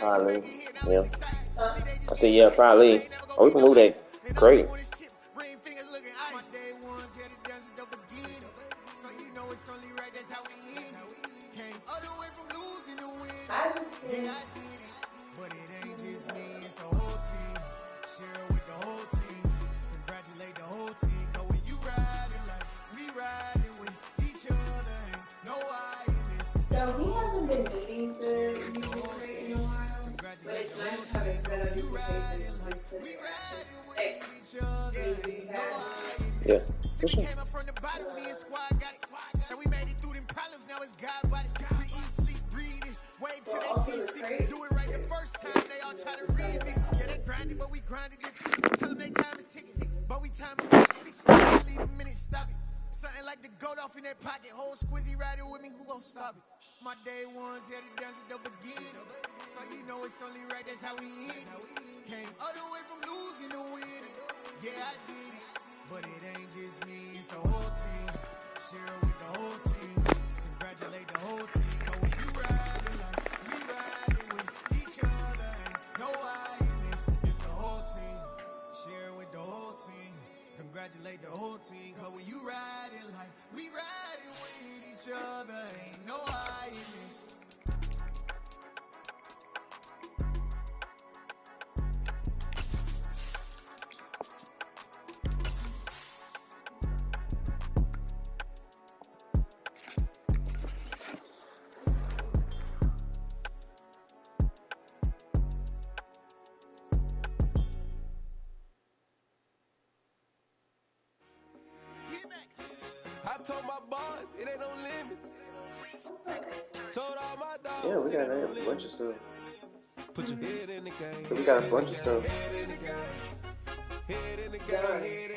Probably. Yeah. I said, yeah, probably. Oh, we can move that. Great. So he hasn't been needing to use his rate in a while, but it's nice to have it set up just in case it's like Yeah, for sure. Well, also the crate. Do it right the first time. They all try to remix. Yeah, they grinding, but we grinding different. Tell them they time is ticking, but we time officially. Leave a minute, stop it. Something like the goat off in that pocket. Whole squizzy riding with me, who gon' stop it? My day ones here to dance at the beginning. So you know it's only right, that's how we end. Came all the way from losing to winning. Yeah, I did it. But it ain't just me, it's the whole team. Share it with the whole team. Congratulate the whole team. Cause when you riding like we riding with each other, ain't no I in this. It's the whole team. Share it with the whole team. Congratulate the whole team. Cause when you riding like we riding with each other, ain't no I in this. I told my boss, it ain't no limit. Told all my dogs, Yeah, we got a bunch of stuff. put your head in the game. So we got a bunch of stuff.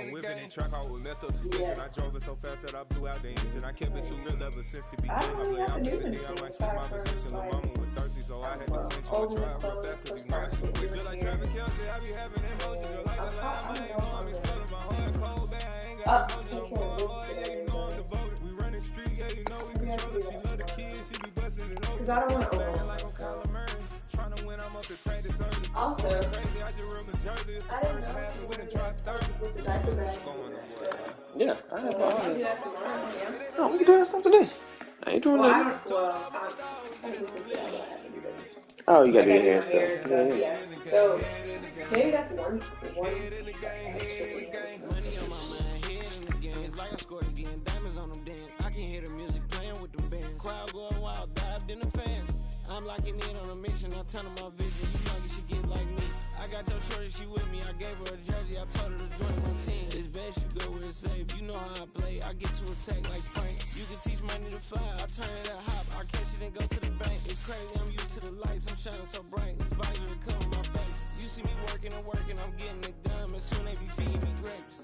I'm whipping and track out with messed up suspension. I drove it so fast that I blew out the engine. I kept it too real ever since the beginning. I play out this day, I might switch my position. Lil' mama was thirsty, so I had to quench you. I drive real fast cause you know I should quit. Just like Travis Kelce, I be having emotions. Just like the line, I ain't know I'm exploding. My heart cold, man, I ain't got emotion no more. Yeah, you know I'm devoted. We run the street, yeah, you know we control it. She love the kids, she be busting it over. Because I don't want to overwhelm like I'm myself. Kyler Murray. Trying to win, I'm up at practice early. Also, Crazy, I just real Jersey. It's the first half and we done tried 30. Yeah, I have all I'll do that. that tomorrow, yeah. No, we can do that stuff today. I ain't doing Well, I that. don't, well, I'm just gonna say I don't have to do that. Oh, you gotta do I your hair gotta do my hair stuff. and Yeah, stuff, yeah. So, maybe that's one. Money on my mind, head in the game. It's like I scored again, diamonds on them dance. I can hear the music playing with them bands. Crowd going wild, dived in the fans. I'm locking in on a mission, I tell them my vision. You young, you should get like me. I got your shorty, she with me. I gave her a jersey, I told her to join my team. It's best you go where it's safe. You know how I play. I get to a sack like Frank. You can teach money to fly. I turn it to hop. I catch it and go to the bank. It's crazy, I'm used to the lights. I'm shining so bright. This visor will cover my face. You see me working and working. I'm getting it done. And soon they be feeding me grapes.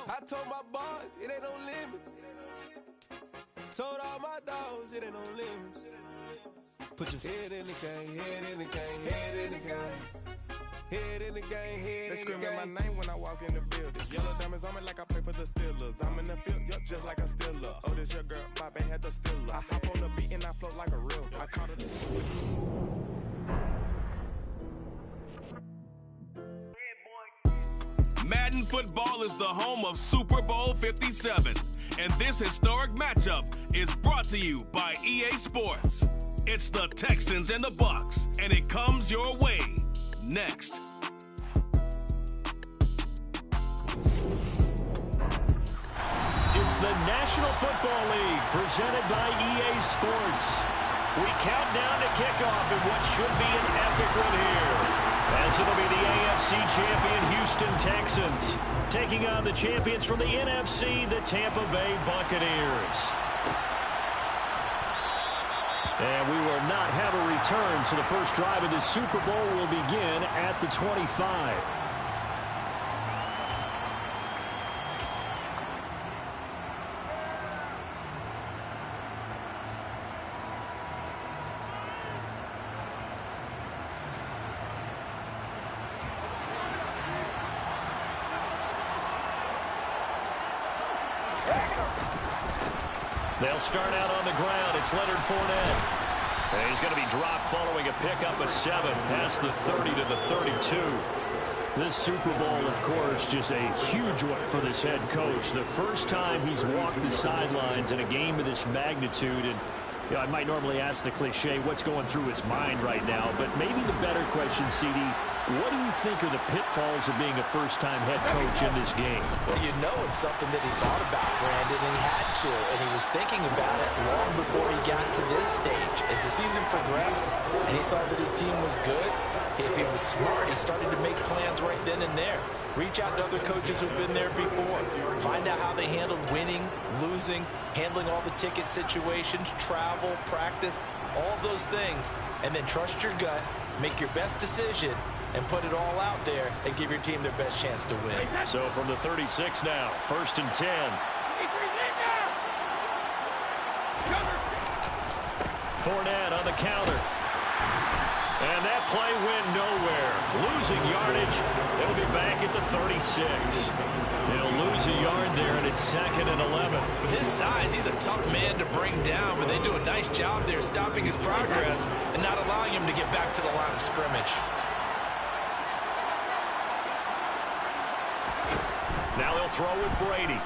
I told my boss, it ain't no limits. Told all my dogs, it ain't no limits. Put your head in the game, head in the game, head in the game. Head in the game, head they screaming my name when I walk in the building. Yellow diamonds on me like I play for the Steelers. I'm in the field, yup, just like a Steeler. Oh, this your girl, my band had the Steeler. I hop on the beat and I float like a real. I caught it. Madden Football is the home of Super Bowl 57, and this historic matchup is brought to you by EA Sports. It's the Texans and the Bucs, and it comes your way next. It's the National Football League presented by EA Sports. We count down to kickoff in what should be an epic one here, as it'll be the AFC champion Houston Texans taking on the champions from the NFC, the Tampa Bay Buccaneers. And we will not have a return, so the first drive of the Super Bowl will begin at the 25. They'll start out on the ground. It's Leonard Fournette. And he's going to be dropped following a pickup of 7 past the 30 to the 32. This Super Bowl, of course, just a huge one for this head coach. The first time he's walked the sidelines in a game of this magnitude. And you know, I might normally ask the cliche, what's going through his mind right now? But maybe the better question, CD, what do you think are the pitfalls of being a first-time head coach in this game? Well, you know it's something that he thought about, Brandon, and he had to. And he was thinking about it long before he got to this stage. As the season progressed and he saw that his team was good, if he was smart, he started to make plans right then and there. Reach out to other coaches who've been there before. Find out how they handled winning, losing, handling all the ticket situations, travel, practice, all those things. And then trust your gut, make your best decision, and put it all out there and give your team their best chance to win. So from the 36 now, 1st and 10. Fournette on the counter. And that play went nowhere. Losing yardage. It'll be back at the 36. They'll lose a yard there, and it's 2nd and 11. With his size, he's a tough man to bring down, but they do a nice job there stopping his progress and not allowing him to get back to the line of scrimmage. Now they'll throw with Brady.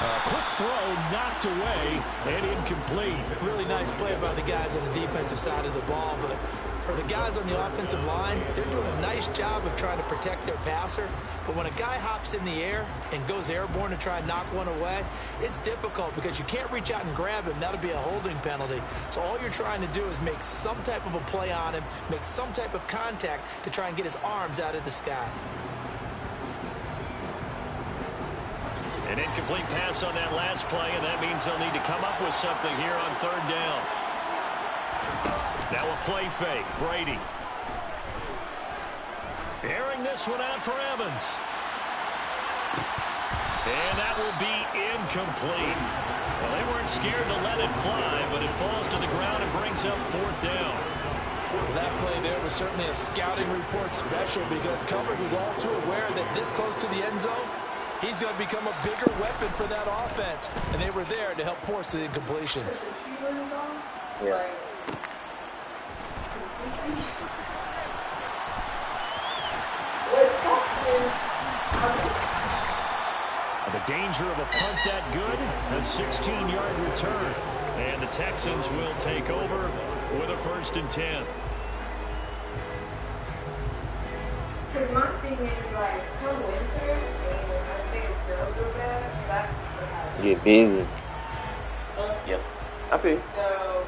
A quick throw knocked away and incomplete. Really nice play by the guys on the defensive side of the ball, but for the guys on the offensive line, they're doing a nice job of trying to protect their passer. But when a guy hops in the air and goes airborne to try and knock one away, it's difficult because you can't reach out and grab him. That'll be a holding penalty. So all you're trying to do is make some type of a play on him, make some type of contact to try and get his arms out of the sky. An incomplete pass on that last play, and that means they'll need to come up with something here on 3rd down. Now a play fake. Brady. Airing this one out for Evans. And that will be incomplete. Well, they weren't scared to let it fly, but it falls to the ground and brings up 4th down. Well, that play there was certainly a scouting report special because Covered was all too aware that this close to the end zone, he's going to become a bigger weapon for that offense. And they were there to help force the incompletion. Yeah. The danger of a punt that good, a 16-yard return. And the Texans will take over with a 1st and 10. Because my thing is, like, come winter, and I think it's still so bad, that's what happens. Get busy. Yep. I see. So,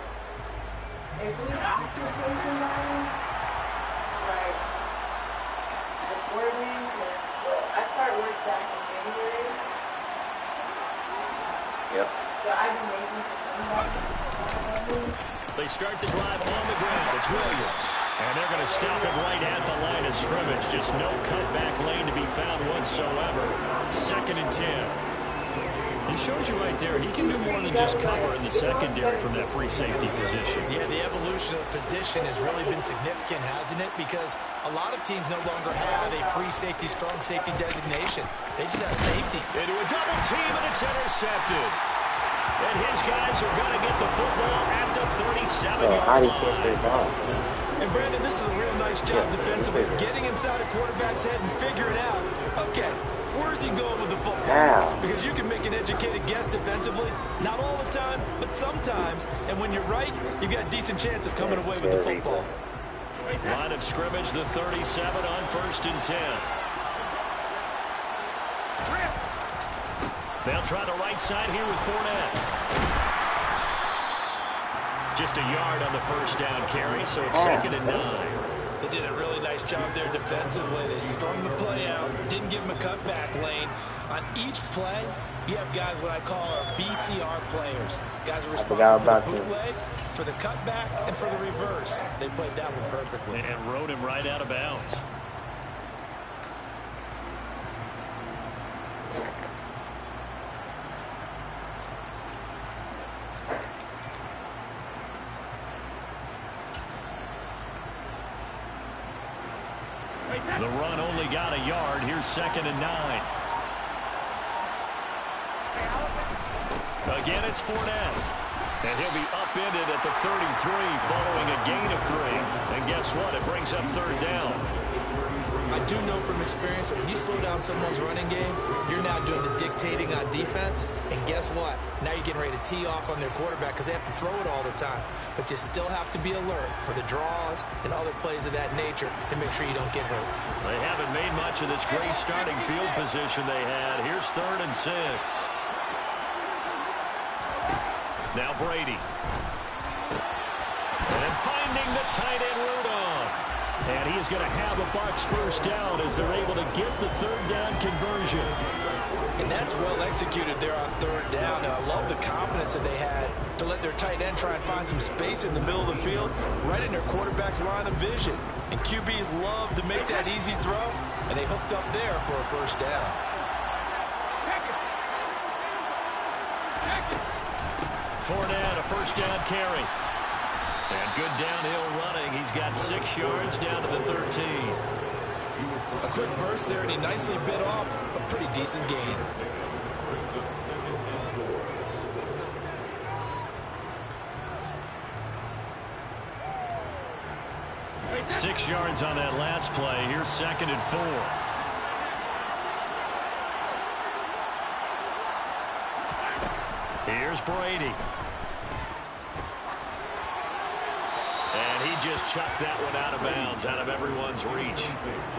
if we have to play somebody, like, before then, because I start work back in January. Yep. So I've been making some money. They start the drive on the ground. It's Williams. And they're going to stop it right at the line of scrimmage. Just no cutback lane to be found whatsoever. 2nd and 10. He shows you right there, he can do more than just cover in the secondary from that free safety position. Yeah, the evolution of position has really been significant, hasn't it? Because a lot of teams no longer have a free safety, strong safety designation. They just have safety. Into a double team, and it's intercepted. And his guys are going to get the football at the 37-yard how do you line. catch that ball? And Brandon, this is a real nice job defensively, getting inside a quarterback's head and figuring out, okay, where's he going with the football? Ow. Because you can make an educated guess defensively, not all the time, but sometimes. And when you're right, you've got a decent chance of coming away with the football. Line of scrimmage, the 37 on 1st and 10. They'll try the right side here with Fournette. Just a yard on the 1st down carry, so it's 2nd and 9. They did a really nice job there defensively. They strung the play out, didn't give him a cutback lane. On each play, you have guys what I call our BCR players. Guys are responsible for the bootleg, for the cutback, and for the reverse. They played that one perfectly. And rode him right out of bounds. The run only got a yard. Here's 2nd and 9. Again, it's Fournette. And he'll be upended at the 33 following a gain of 3. And guess what? It brings up third down. I do know from experience that when you slow down someone's running game, you're now doing the dictating on defense. And guess what? Now you're getting ready to tee off on their quarterback because they have to throw it all the time. But you still have to be alert for the draws and other plays of that nature to make sure you don't get hurt. They haven't made much of this great starting field position they had. Here's 3rd and 6. Now Brady. And finding the tight end Rudolph. And he is going to have a Bucs first down as they're able to get the 3rd down conversion. And that's well executed there on 3rd down. And I love the confidence that they had to let their tight end try and find some space in the middle of the field, right in their quarterback's line of vision. And QBs love to make that easy throw, and they hooked up there for a first down. Fournette, a first down carry. And good downhill running. He's got 6 yards down to the 13. A quick burst there, and he nicely bit off a pretty decent gain. Six yards on that last play. Here's 2nd and 4. Here's Brady. And he just chucked that one out of bounds, out of everyone's reach.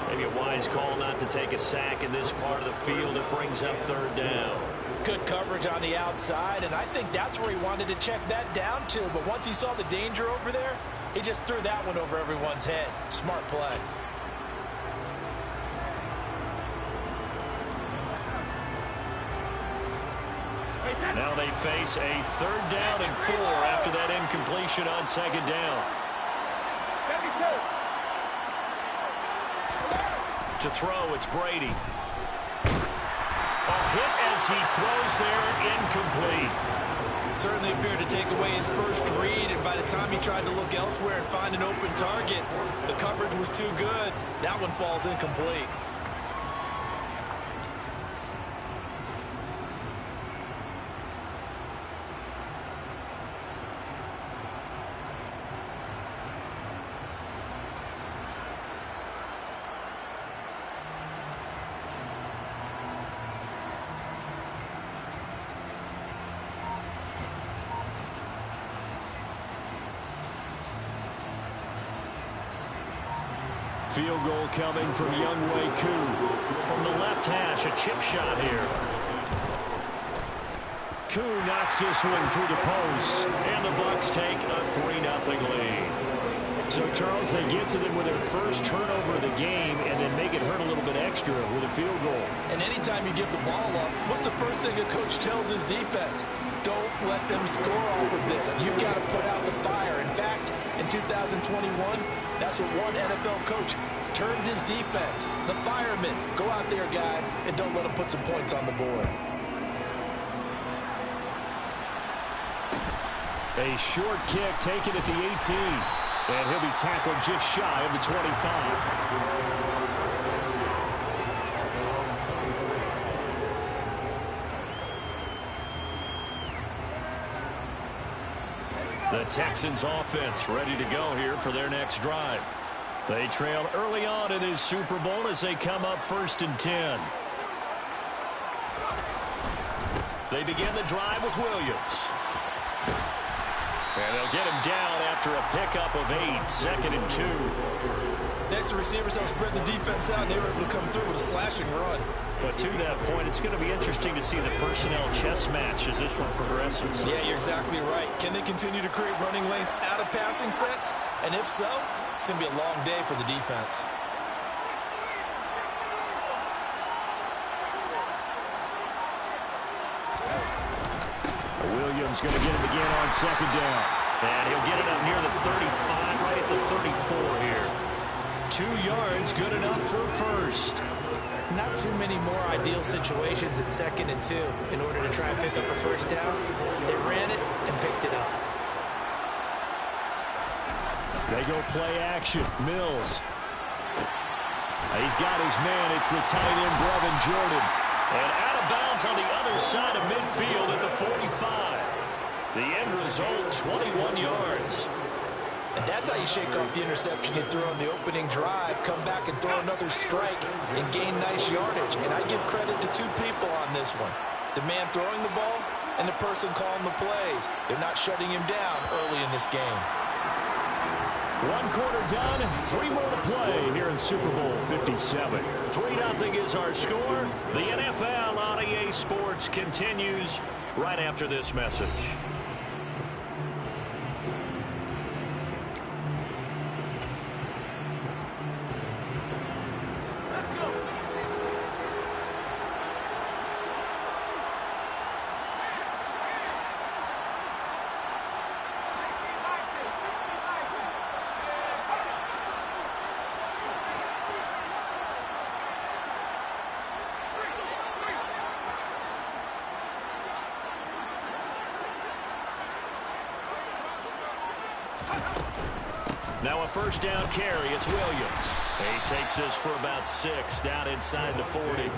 Maybe a wise call not to take a sack in this part of the field. It brings up 3rd down. Good coverage on the outside, and I think that's where he wanted to check that down to. But once he saw the danger over there, he just threw that one over everyone's head. Smart play. Now they face a 3rd down and 4 after that incompletion on 2nd down. To throw, it's Brady. A hit as he throws there, incomplete. Certainly appeared to take away his first read, and by the time he tried to look elsewhere and find an open target, the coverage was too good. That one falls incomplete. Field goal coming from Younghoe Koo. From the left hash, a chip shot here. Koo knocks this one through the post, and the Bucs take a 3-0 lead. So, Charles, they get to them with their first turnover of the game and then make it hurt a little bit extra with a field goal. And anytime you give the ball up, what's the first thing a coach tells his defense? Don't let them score off of this. You've got to put out the fire. In fact, in 2021, that's what one NFL coach termed his defense. The firemen. Go out there, guys, and don't let them put some points on the board. A short kick taken at the 18. And he'll be tackled just shy of the 25. The Texans offense ready to go here for their next drive. They trail early on in this Super Bowl as they come up 1st and 10. They begin the drive with Williams. And they'll get him down after a pickup of 8, 2nd and 2. Next, the receivers help spread the defense out, and they were able to come through with a slashing run. But to that point, it's going to be interesting to see the personnel chess match as this one progresses. Yeah, you're exactly right. Can they continue to create running lanes out of passing sets? And if so, it's going to be a long day for the defense. Williams going to get him again on 2nd down. And he'll get it up near the 35, right at the 34 here. 2 yards, good enough for first. Not too many more ideal situations at 2nd and 2 in order to try and pick up a first down. They ran it and picked it up. They go play action. Mills. He's got his man. It's the tight end, Brevin Jordan. And out of bounds on the other side of midfield at the 45. The end result, 21 yards. And that's how you shake off the interception you threw on the opening drive, come back and throw another strike and gain nice yardage. And I give credit to two people on this one. The man throwing the ball and the person calling the plays. They're not shutting him down early in this game. 1 quarter done, 3 more to play here in Super Bowl 57. 3-0 is our score. The NFL on EA Sports continues right after this message. Now a first down carry. It's Williams. He takes us for about 6 down inside the 40.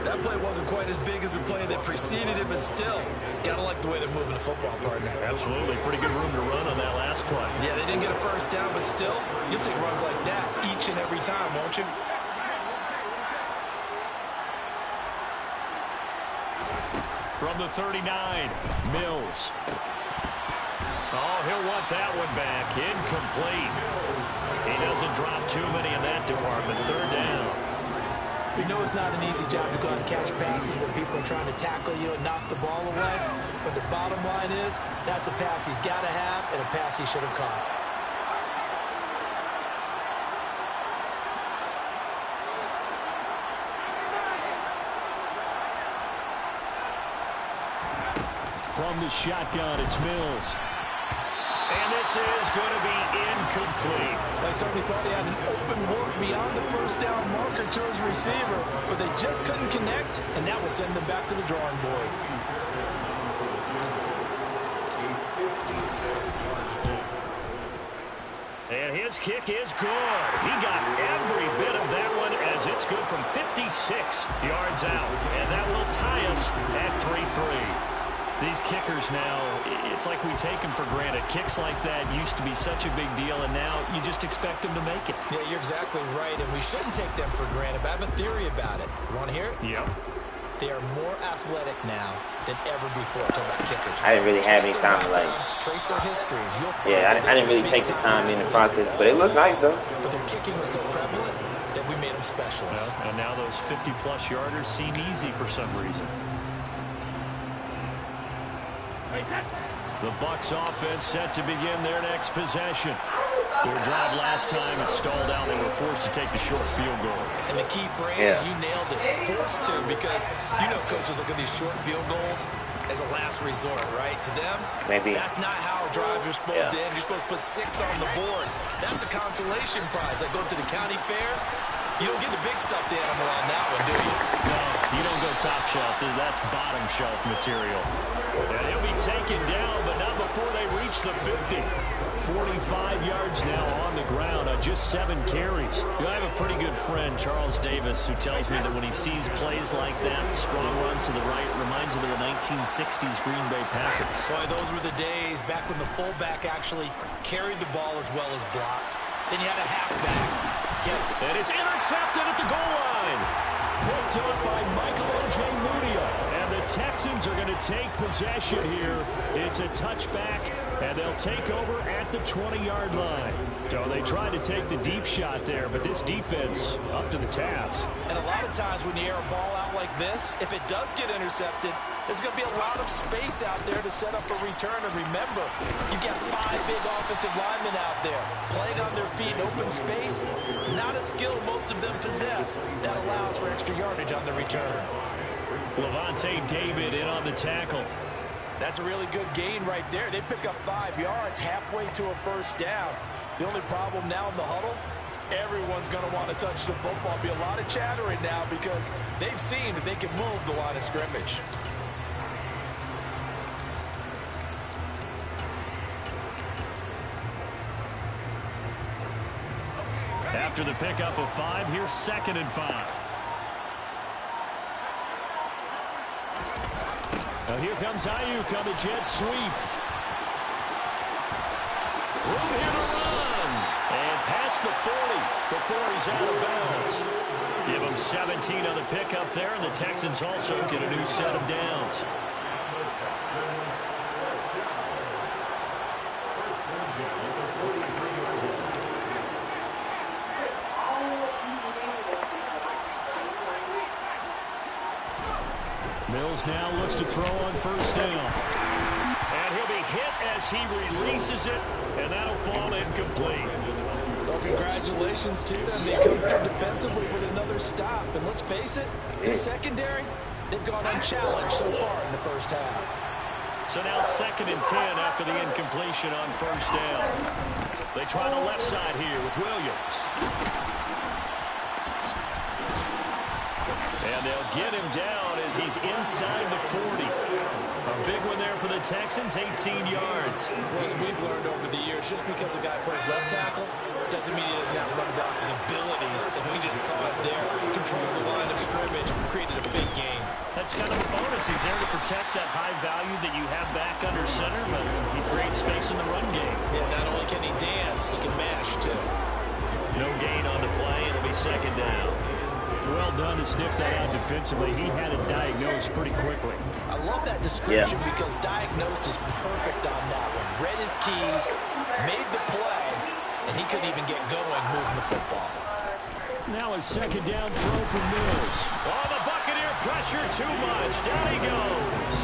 That play wasn't quite as big as the play that preceded it, but still, gotta like the way they're moving the football, partner. Absolutely. Pretty good room to run on that last play. Yeah, they didn't get a first down, but still, you'll take runs like that each and every time, won't you? From the 39, Mills. Oh, he'll want that one back. Incomplete. He doesn't drop too many in that department. 3rd down. We know it's not an easy job to go out and catch passes when people are trying to tackle you and knock the ball away. But the bottom line is, that's a pass he's got to have and a pass he should have caught. From the shotgun, it's Mills. And this is going to be incomplete. They certainly thought he had an open look beyond the first down marker to his receiver, but they just couldn't connect, and that will send them back to the drawing board. And his kick is good. He got every bit of that one as it's good from 56 yards out. And that will tie us at 3-3. These kickers now, it's like we take them for granted. Kicks like that used to be such a big deal, and now you just expect them to make it. Yeah, you're exactly right, and we shouldn't take them for granted, but I have a theory about it. You want to hear it? Yep. They are more athletic now than ever before. Talking about kickers. I didn't really have any time to trace their history. Yeah, I didn't really take the time in the process, but it looked nice though. But their kicking was so prevalent that we made them specialists. Well, and now those 50-plus yarders seem easy for some reason. The Bucs offense set to begin their next possession. Their drive last time, it stalled out. They were forced to take the short field goal. And the key phrase, you nailed it, forced to, because you know coaches look at these short field goals as a last resort, right? To them, that's not how drives are supposed to end. You're supposed to put 6 on the board. That's a consolation prize. Like going to the county fair, you don't get the big stuffed animal on that one, do you? No, you don't go top shelf. That's bottom shelf material. And he'll be taken down, but not before they reach the 50. 45 yards now on the ground on just 7 carries. I have a pretty good friend, Charles Davis, who tells me that when he sees plays like that, strong runs to the right, reminds him of the 1960s Green Bay Packers. Boy, those were the days back when the fullback actually carried the ball as well as blocked. Then you had a halfback. And it's intercepted at the goal line. Picked up by Michael Ojemudia. And the Texans are going to take possession here. It's a touchback, and they'll take over at the 20-yard line. So they tried to take the deep shot there, but this defense up to the task. And a lot of times when you air a ball out like this, if it does get intercepted, there's going to be a lot of space out there to set up a return. And remember, you've got 5 big offensive linemen out there playing on their feet in open space. Not a skill most of them possess. That allows for extra yardage on the return. Levante David in on the tackle. That's a really good gain right there. They pick up 5 yards halfway to a first down. The only problem now in the huddle, everyone's going to want to touch the football. Be a lot of chattering now because they've seen that they can move the line of scrimmage. After the pickup of 5, here's 2nd and 5. Now here comes Ayuk on the jet sweep. Room here to run. And past the 40 before he's out of bounds. Give him 17 on the pickup there, and the Texans also get a new set of downs. Mills now looks to throw on first down. And he'll be hit as he releases it, and that'll fall incomplete. Well, congratulations to them. They come through defensively with another stop. And let's face it, the secondary, they've gone unchallenged so far in the first half. So now 2nd and 10 after the incompletion on first down. They try the left side here with Williams. And they'll get him down as he's inside the 40. A big one there for the Texans, 18 yards. Well, as we've learned over the years, just because a guy plays left tackle doesn't mean he doesn't have run blocking abilities. And we just saw it there. Controlled the line of scrimmage, created a big game. That's kind of a bonus. He's there to protect that high value that you have back under center, but he creates space in the run game. Yeah, not only can he dance, he can mash, too. No gain on the play. It'll be 2nd down. Well done to sniff that out defensively. He had it diagnosed pretty quickly. I love that description because diagnosed is perfect on that one. Read his keys, made the play, and he couldn't even get going moving the football. Now a 2nd down throw from Mills. Oh, the Buccaneer pressure too much. Down he goes.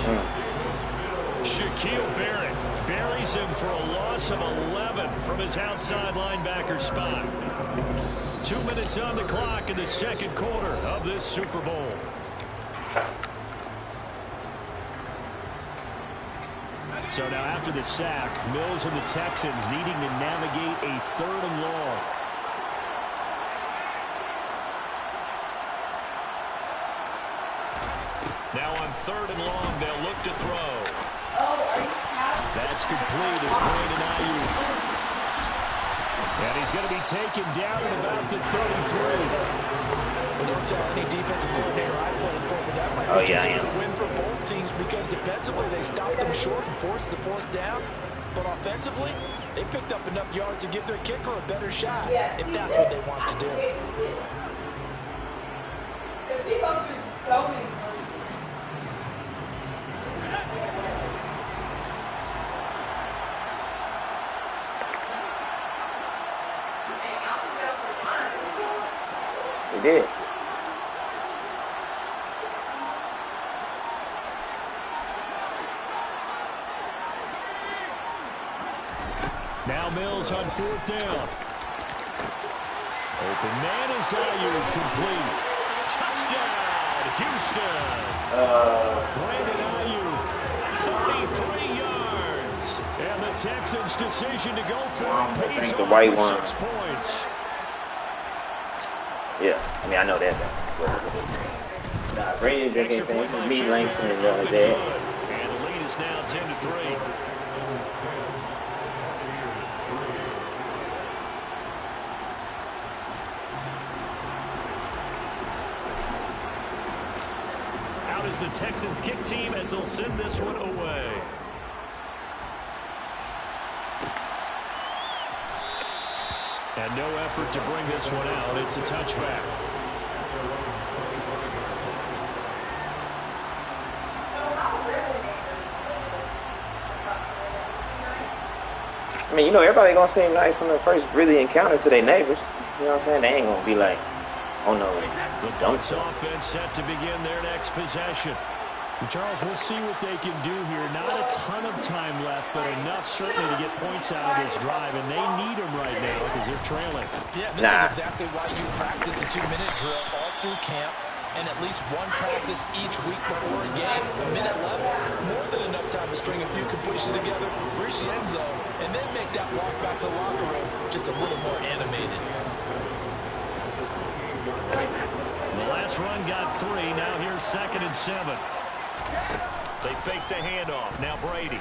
Shaquille Barrett buries him for a loss of 11 from his outside linebacker spot. 2 minutes on the clock in the 2nd quarter of this Super Bowl. So now after the sack, Mills and the Texans needing to navigate a 3rd and long. Now on 3rd and long, they'll look to throw. That's complete. It's Brandon Ayuk. And he's going to be taken down at about the 33. Don't tell any defensive coordinator I played for, but that might be considered a win for both teams because defensively they stopped them short and forced the 4th down. But offensively, they picked up enough yards to give their kicker a better shot if that's what they want to do. They go through so many stories. He did. Now Mills on 4th down. Open man is Ayuk, complete. Touchdown, Houston. Brandon Ayuk, 33 yards. And the Texans' decision to go for it pays the white off one. 6 points. Yeah, I mean, I know that. Nah, Brady didn't drink anything. Just me, Langston, and Dad. And the lead is now 10-3. Out is the Texans kick team as they'll send this one away. And no effort to bring this one out. It's a touchback. I mean, you know, everybody gonna seem nice on the first really encounter to their neighbors. You know what I'm saying? They ain't gonna be like, oh no, the Bucs offense set to begin their next possession. And Charles, we'll see what they can do here. Not a ton of time left, but enough certainly to get points out of this drive, and they need them right now because they're trailing. Yeah, this is exactly why you practice a 2-minute drill all through camp and at least one practice each week before a game. A minute left, more than enough time to string a few completions together, reach the end zone, and then make that walk back to the locker room just a little more animated. The last run got 3. Now here's 2nd and 7. They fake the handoff. Now Brady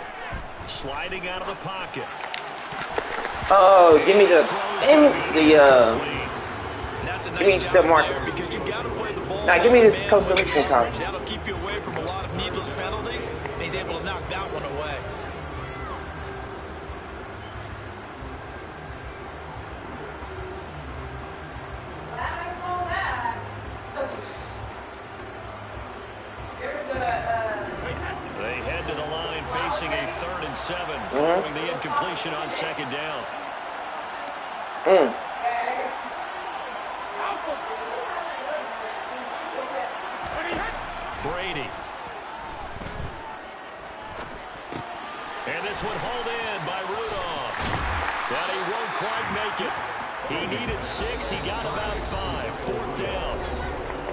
sliding out of the pocket. Oh, give me the That's a give me nice the job Marcus. because you got to play the ball. Now give me the Costa Rican conference. That'll keep you away from a lot of needless penalties. he's able to knock that one away. They head to the line facing a 3rd and 7 following the incompletion on 2nd down. Brady. And this one hauled in by Rudolph. But he won't quite make it. He needed 6. He got about 5. 4th down.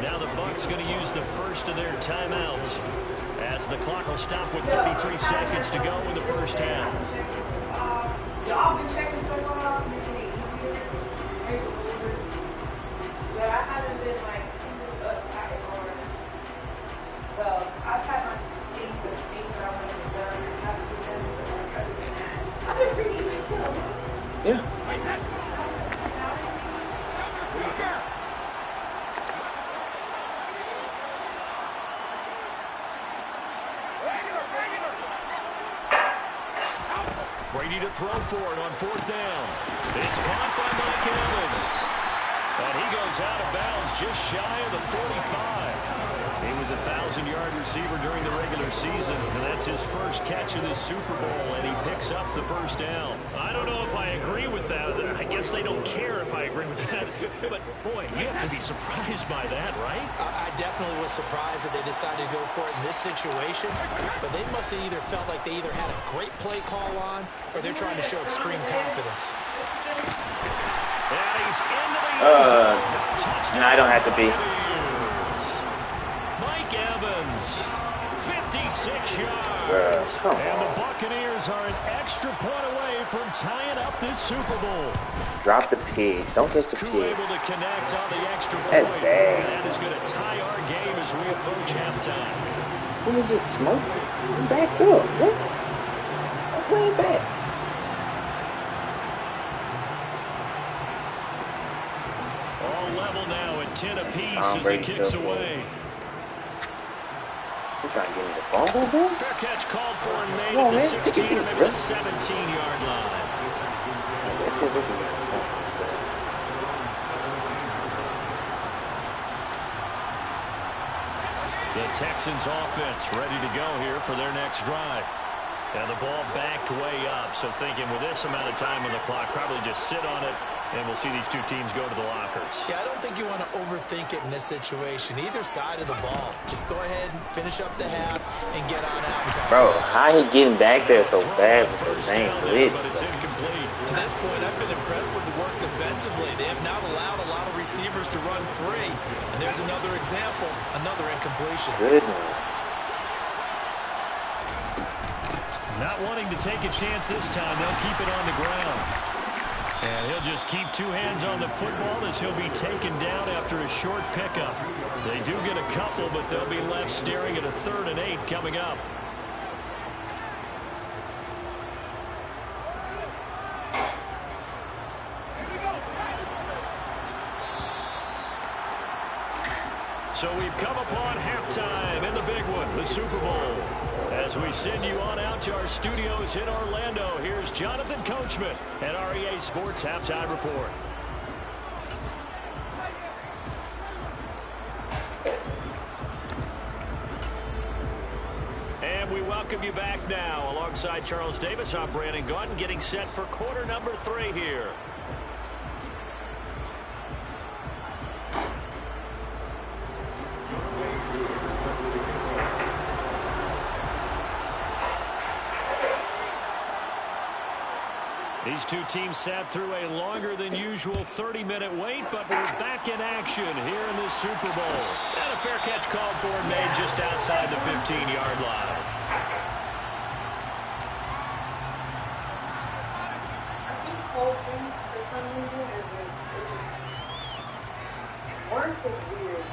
Now the Bucs going to use the first of their timeouts, as the clock will stop with 33 seconds to go in the first half. Y'all been checking so far, making it easier. But I haven't been like too uptight or, well, I've had my things that I want to get done and have to get done, but like other than that, I've been pretty even killed. Yeah. Brady to throw for it on 4th down. It's caught by Mike Evans. And he goes out of bounds just shy of the 45. He was a 1,000-yard receiver during the regular season, and that's his first catch of this Super Bowl, and he picks up the first down. I don't know if I agree with that. I guess they don't care if I agree with that. But, boy, you have to be surprised by that, right? I definitely was surprised that they decided to go for it in this situation, but they must have either felt like they either had a great play call on or they're trying to show extreme confidence. And he's into the end zone. No, I don't have to be. Mike Evans, 56 yards. And the Buccaneers are an extra point away from tying up this Super Bowl. Drop the pig. Don't catch the pig. Able to connect on the extra point. That's bad. That is going to tie our game as we approach halftime. We just smoke. We backed up. What? I'm way back. All level now at 10 apiece as the kicks away. He's trying to get me the fumble, bro. Fair catch called for and made at the 16 or maybe the 17-yard line. Let's go look at this one. The Texans offense ready to go here for their next drive. Now the ball backed way up, so thinking with this amount of time on the clock, probably just sit on it, and we'll see these two teams go to the lockers. Yeah, I don't think you want to overthink it in this situation. Either side of the ball. Just go ahead, finish up the half, and get on out. Bro, how he getting back there so fast with the same blitz? But it's incomplete. To this point, I've been impressed with the work defensively. They have not allowed a lot of receivers to run free. And there's another example, another incompletion. Goodness. Not wanting to take a chance this time, they'll keep it on the ground. And he'll just keep 2 hands on the football as he'll be taken down after a short pickup. They do get a couple, but they'll be left staring at a 3rd and 8 coming up. So we've come upon halftime in the big one, the Super Bowl. As we send you on out to our studios in Orlando, here's Jonathan Coachman at our EA Sports Halftime Report. And we welcome you back now. Alongside Charles Davis, I'm Brandon Gaudin, getting set for quarter number 3 here. These two teams sat through a longer than usual 30-minute wait, but we're back in action here in this Super Bowl. And a fair catch called for and made just outside the 15-yard line. I think whole things for some reason it just work is weird.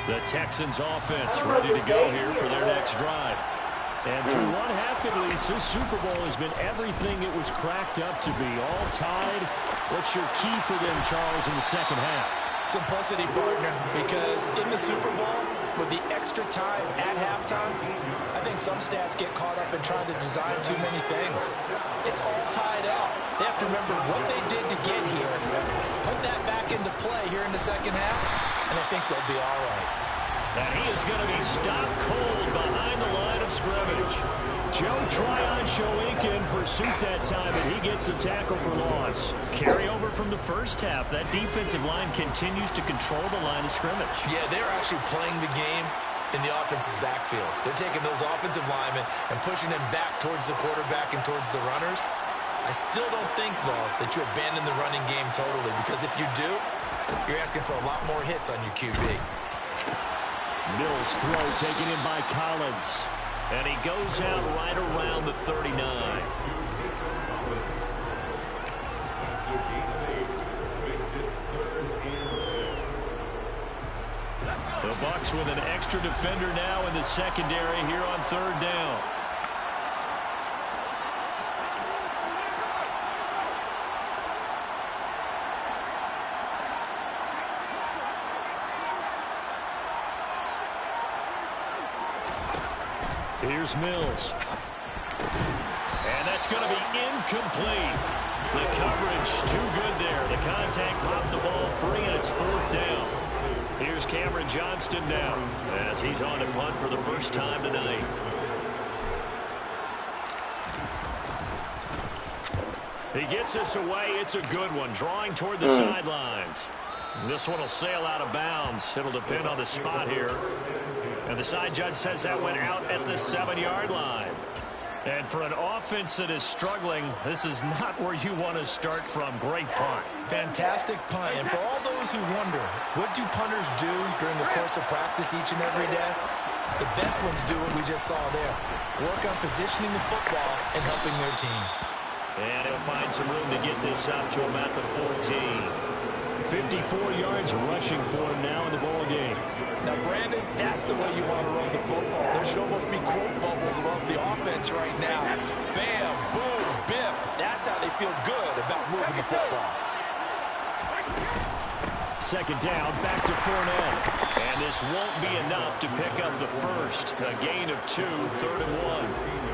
The Texans offense ready to go here for their next drive. And through one half at least, this Super Bowl has been everything it was cracked up to be. All tied. What's your key for them, Charles, in the second half? Simplicity, partner, because in the Super Bowl, with the extra time at halftime, I think some staffs get caught up in trying to design too many things. It's all tied up. They have to remember what they did to get here, put that back into play here in the second half, and I think they'll be all right. And he is going to be stopped cold behind the line of scrimmage. Joe Tryon in pursuit that time, and he gets the tackle for loss. Carry over from the first half. That defensive line continues to control the line of scrimmage. Yeah, they're actually playing the game in the offense's backfield. They're taking those offensive linemen and pushing them back towards the quarterback and towards the runners. I still don't think, though, that you abandon the running game totally, because if you do, you're asking for a lot more hits on your QB. Mills' throw taken in by Collins. And he goes out right around the 39. The Bucs with an extra defender now in the secondary here on third down. Here's Mills. And that's going to be incomplete. The coverage too good there. The contact popped the ball free, and it's fourth down. Here's Cameron Johnston now as he's on to punt for the first time tonight. He gets this away. It's a good one. Drawing toward the sidelines. This one will sail out of bounds. It'll depend on the spot here. And the side judge says that went out at the 7-yard line. And for an offense that is struggling, this is not where you want to start from. Great punt. Fantastic punt. And for all those who wonder, what do punters do during the course of practice each and every day? The best ones do what we just saw there. Work on positioning the football and helping their team. And he'll find some room to get this up to him at the 14. 54 yards rushing for him now in the ball game. Now, Brandon, that's the way you want to run the football. There should almost be quote bubbles above the offense right now. Bam, boom, biff. That's how they feel good about moving the football. Second down, back to Fournette. And this won't be enough to pick up the first. A gain of 2, 3rd and 1.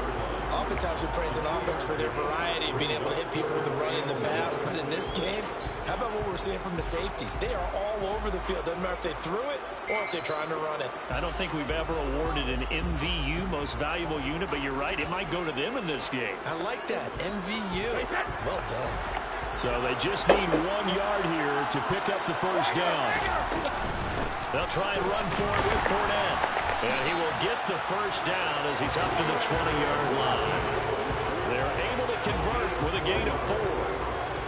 Oftentimes we praise an offense for their variety, being able to hit people with the run in the pass. But in this game, how about what we're seeing from the safeties? They are all over the field. Doesn't matter if they threw it or if they're trying to run it. I don't think we've ever awarded an MVU, most valuable unit, but you're right, it might go to them in this game. I like that, MVU. Well done. So they just need 1 yard here to pick up the first down. They'll try and run for it with Fournette. And he will get the first down as he's up to the 20-yard line. They're able to convert with a gain of 4.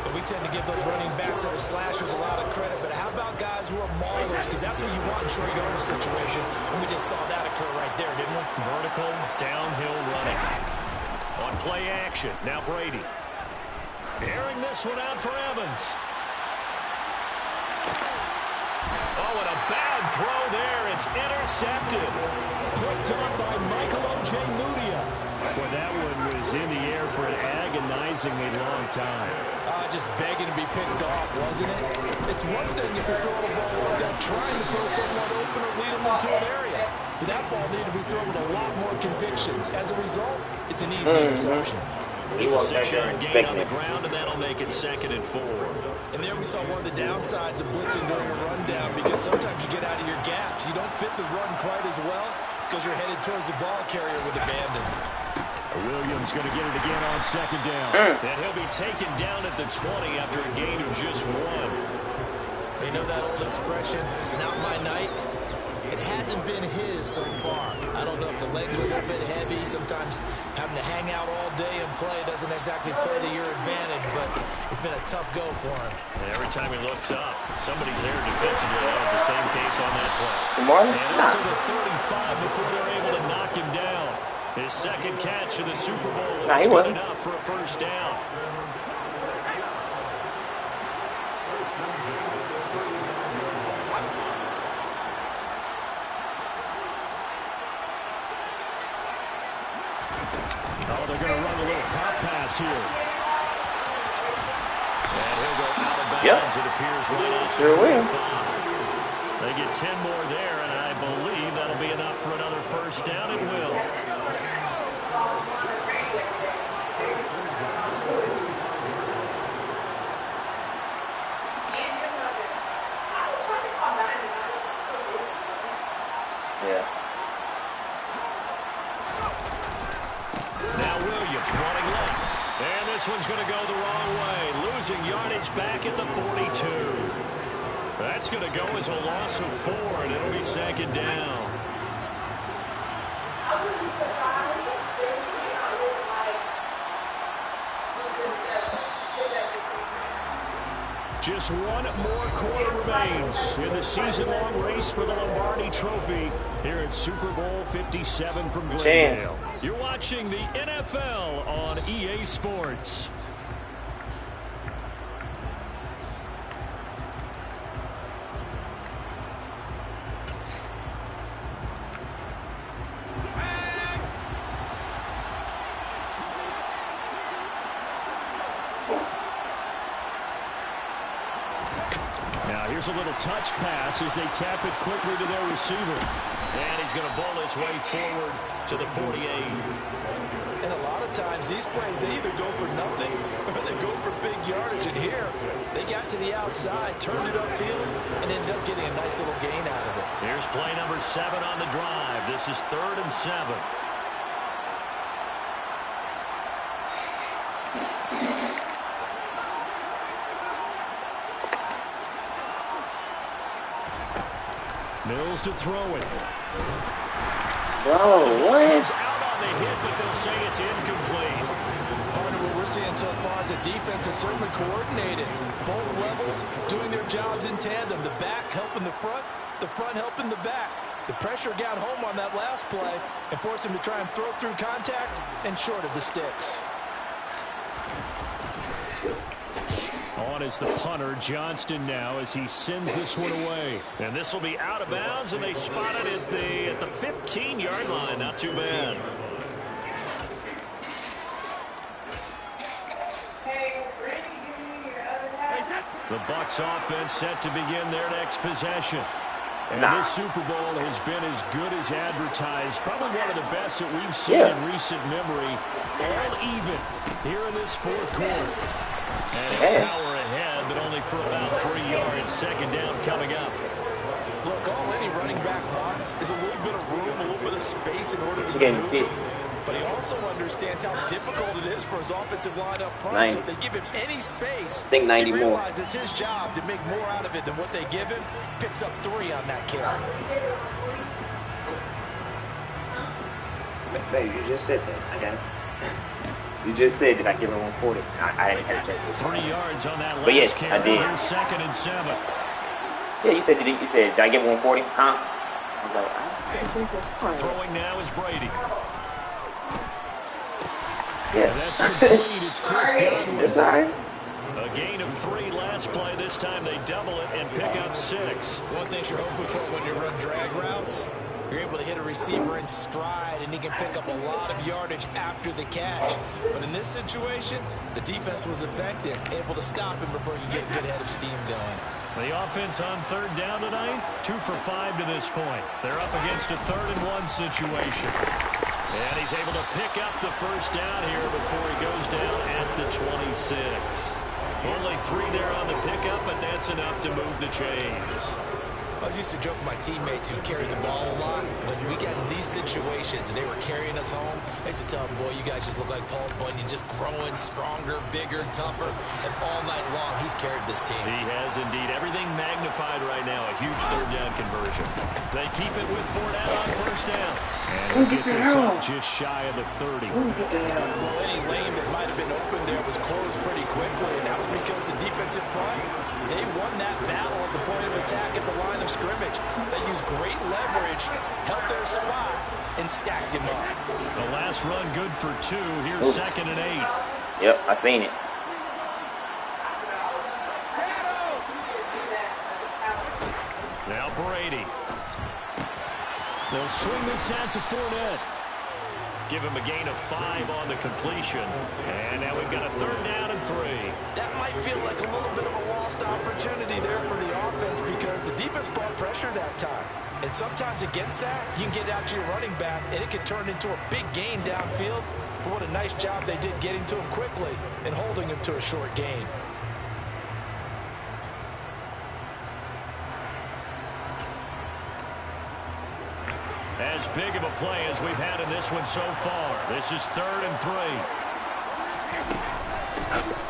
And we tend to give those running backs that are slashers a lot of credit, but how about guys who are maulers? Because that's what you want in short yardage situations. And we just saw that occur right there, didn't we? Vertical, downhill running. On play action, now Brady. Airing this one out for Evans. Oh, and a bad throw there. It's intercepted. Picked off by Michael Ojemudia. Well, that one was in the air for an agonizingly long time. Just begging to be picked off, wasn't it? It's one thing if you're throwing a ball like that, trying to throw someone open or lead them into an area. But that ball needed to be thrown with a lot more conviction. As a result, it's an easy interception. It's a 6-yard gain on the ground, and that'll make it 2nd and 4. And there we saw one of the downsides of blitzing during a rundown, because sometimes you get out of your gaps. You don't fit the run quite as well because you're headed towards the ball carrier with abandon. Williams going to get it again on 2nd down. And he'll be taken down at the 20 after a gain of just 1. You know that old expression, it's not my night? It hasn't been his so far. I don't know if the legs are a little bit heavy. Sometimes having to hang out all day and play doesn't exactly play to your advantage, but it's been a tough go for him. And every time he looks up, somebody's there defensively. That was the same case on that play. Good morning. And up to the 35 before they're able to knock him down. His second catch of the Super Bowl. Nah, he wasn't. Enough for a first down. Oh, they're going to run a little pop pass here. And he'll go out of bounds, it appears, right off. Sure will. They get 10 more there, and I believe that'll be enough for another first down. It will. Yeah. Now Williams running left. And this one's going to go the wrong way. Losing yardage back at the 42. That's going to go as a loss of 4, and it'll be second down. Just one more quarter remains in the season-long race for the Lombardi Trophy here at Super Bowl 57 from Glendale. You're watching the NFL on EA Sports. Here's a little touch pass as they tap it quickly to their receiver. And he's going to bowl his way forward to the 48. And a lot of times these plays, they either go for nothing or they go for big yardage. And here, they got to the outside, turned it upfield, and ended up getting a nice little gain out of it. Here's play number 7 on the drive. This is 3rd and 7. Mills to throw it. Bro, what? It's out on the hit, but they'll say it's incomplete. Part of what we're seeing so far is the defense is certainly coordinated. Both levels doing their jobs in tandem. The back helping the front helping the back. The pressure got home on that last play and forced him to try and throw through contact and short of the sticks. On is the punter, Johnston, now as he sends this one away. And this will be out of bounds, and they spot it at the 15-yard line. Not too bad. The Bucs offense set to begin their next possession. And this Super Bowl has been as good as advertised. Probably one of the best that we've seen in recent memory. All even here in this fourth quarter. And power ahead, but only for about 3 yards. Second down coming up. Look, all any running back wants is a little bit of room, a little bit of space in order to move. But he also understands how difficult it is for his offensive line up front. So if they give him any space, I think 90 he more. realizes his job to make more out of it than what they give him. Picks up 3 on that carry. Baby, you just said that. I got it. You just said that I give him 140. I didn't have a chance to 3 yards on that last but yes, carry. I did. Here's 2nd and 7. Yeah, you said did I give him 140? Huh? I was like, Throwing now is Brady. Yeah. And that's complete. It's Chris Godwin. It's all right. A gain of 3 last play. This time they double it and pick up 6. One thing you're hoping for when you run drag routes, you're able to hit a receiver in stride, and he can pick up a lot of yardage after the catch. But in this situation, the defense was effective, able to stop him before you get a good head of steam going. The offense on 3rd down tonight, 2 for 5 to this point. They're up against a 3rd and 1 situation. And he's able to pick up the first down here before he goes down at the 26. Only 3 there on the pickup, but that's enough to move the chains. I was used to joke with my teammates who carried the ball a lot. When we got in these situations and they were carrying us home, I used to tell them, boy, you guys just look like Paul Bunyan, just growing stronger, bigger, tougher. And all night long, he's carried this team. He has indeed. Everything magnified right now. A huge 3rd down conversion. They keep it with 4 down on 1st down. And we'll get this up just shy of the 30. Well, any lane that might have been open there was closed pretty quickly. And that was because the defensive front, they won that battle at the point of attack at the line of scrimmage. They used great leverage, held their spot, and stacked him up. The last run good for 2. Here's 2nd and 8. Yep, I seen it. Now Brady. They'll swing this out to Fournette. Give him a gain of 5 on the completion. And now we've got a 3rd down and 3. That might feel like a little bit of a lost opportunity there for the offense because the defense brought pressure that time. And sometimes against that, you can get out to your running back, and it can turn into a big gain downfield. But what a nice job they did getting to him quickly and holding him to a short gain. As big of a play as we've had in this one so far. This is 3rd and 3.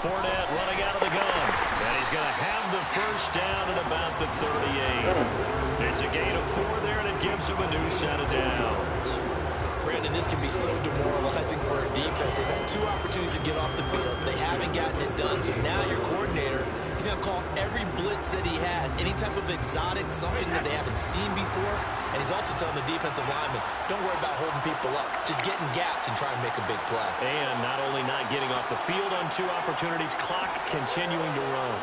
Fournette running out of the gun. And he's going to have the first down at about the 38. It's a gain of 4 there, and it gives him a new set of downs. Brandon, this can be so demoralizing for a defense. They've had 2 opportunities to get off the field. They haven't gotten it done, so now your coordinator, he's going to call every blitz that he has, any type of exotic, something that they haven't seen before, and he's also telling the defensive lineman, don't worry about holding people up. Just get in gaps and try and make a big play. And not only not getting off the field on 2 opportunities, clock continuing to run.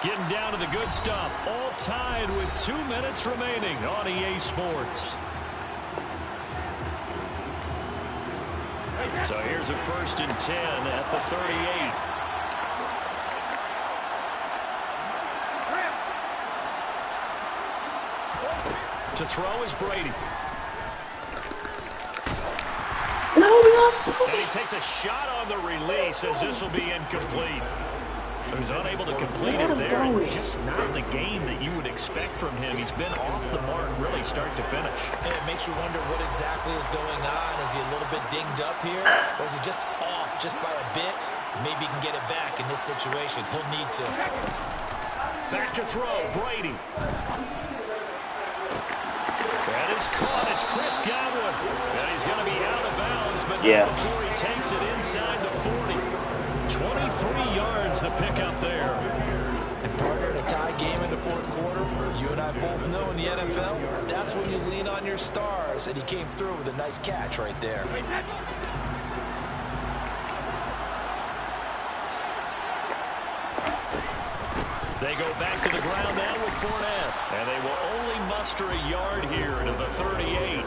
Getting down to the good stuff, all tied with 2 minutes remaining on EA Sports. So here's a 1st and 10 at the 38. To throw is Brady. And he takes a shot on the release as this will be incomplete. So he's unable to complete it there. And just not the game that you would expect from him. He's been off the mark really start to finish. And it makes you wonder what exactly is going on. Is he a little bit dinged up here? Or is he just off just by a bit? Maybe he can get it back in this situation. He'll need to. Back to throw, Brady. That is caught. It's Chris Godwin. And he's going to be out of bounds, but not before he takes it inside the 40. 23 yards the pickup there. And partner, in a tie game in the 4th quarter, you and I both know in the NFL, that's when you lean on your stars. And he came through with a nice catch right there. They go back to the ground now with Fournette. And they will only muster a yard here to the 38.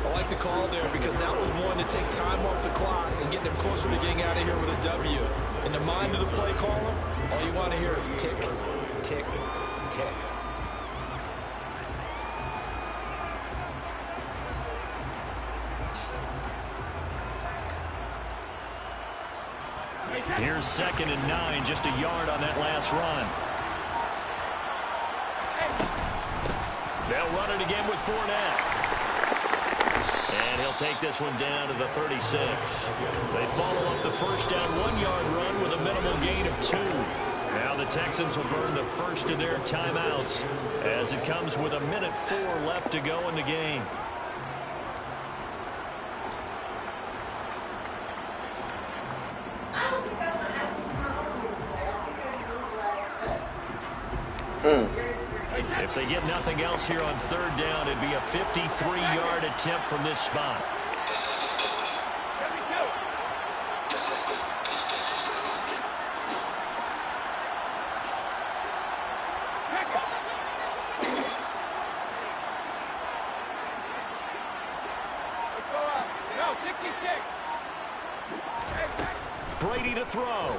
I like the call there because that was one to take time off the clock and get them closer to getting out of here with a W. In the mind of the play caller, all you want to hear is tick, tick, tick. Here's 2nd and 9, just a yard on that last run. They'll run it again with Fournette. And he'll take this one down to the 36. They follow up the first down 1-yard run with a minimal gain of 2. Now the Texans will burn the first of their timeouts as it comes with 1:04 left to go in the game. If they get nothing else here on 3rd down, it'd be a 53-yard attempt from this spot. Brady to throw.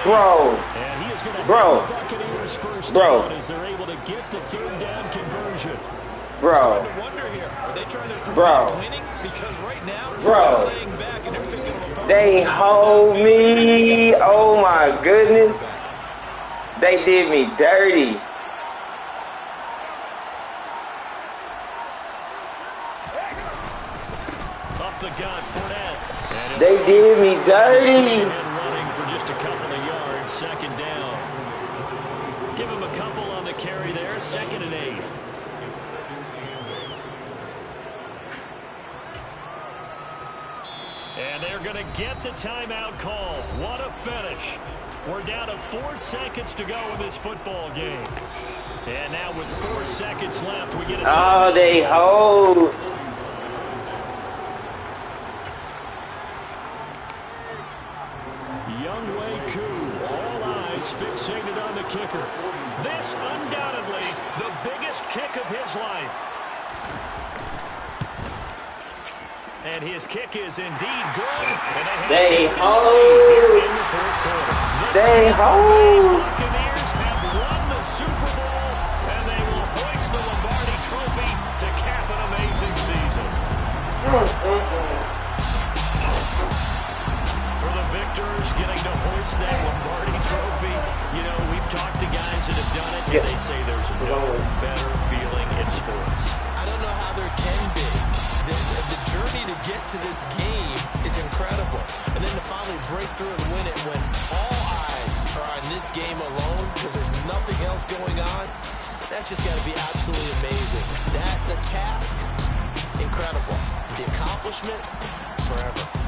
Bro. And he is going to have the Buccaneers first down as they're able to get the 3rd down conversion. Bro. To wonder here, are they trying to prevent winning? Because right now, they're laying back and they're picking them apart. They hold me. Oh my goodness. They did me dirty. Up the gut, Fournette. They did me dirty. Running for just a couple of yards, 2nd down. Give him a couple on the carry there, 2nd and 8. And they're going to get the timeout call. What a finish. We're down to 4 seconds to go in this football game. And now with 4 seconds left, we get a timeout. Oh, they hold. Fixated on the kicker. This undoubtedly the biggest kick of his life. And his kick is indeed good. And they hold. In the 4th quarter. They hold. Buccaneers have won break through and win it when all eyes are on this game alone because there's nothing else going on, that's just got to be absolutely amazing. The task, incredible. The accomplishment, forever.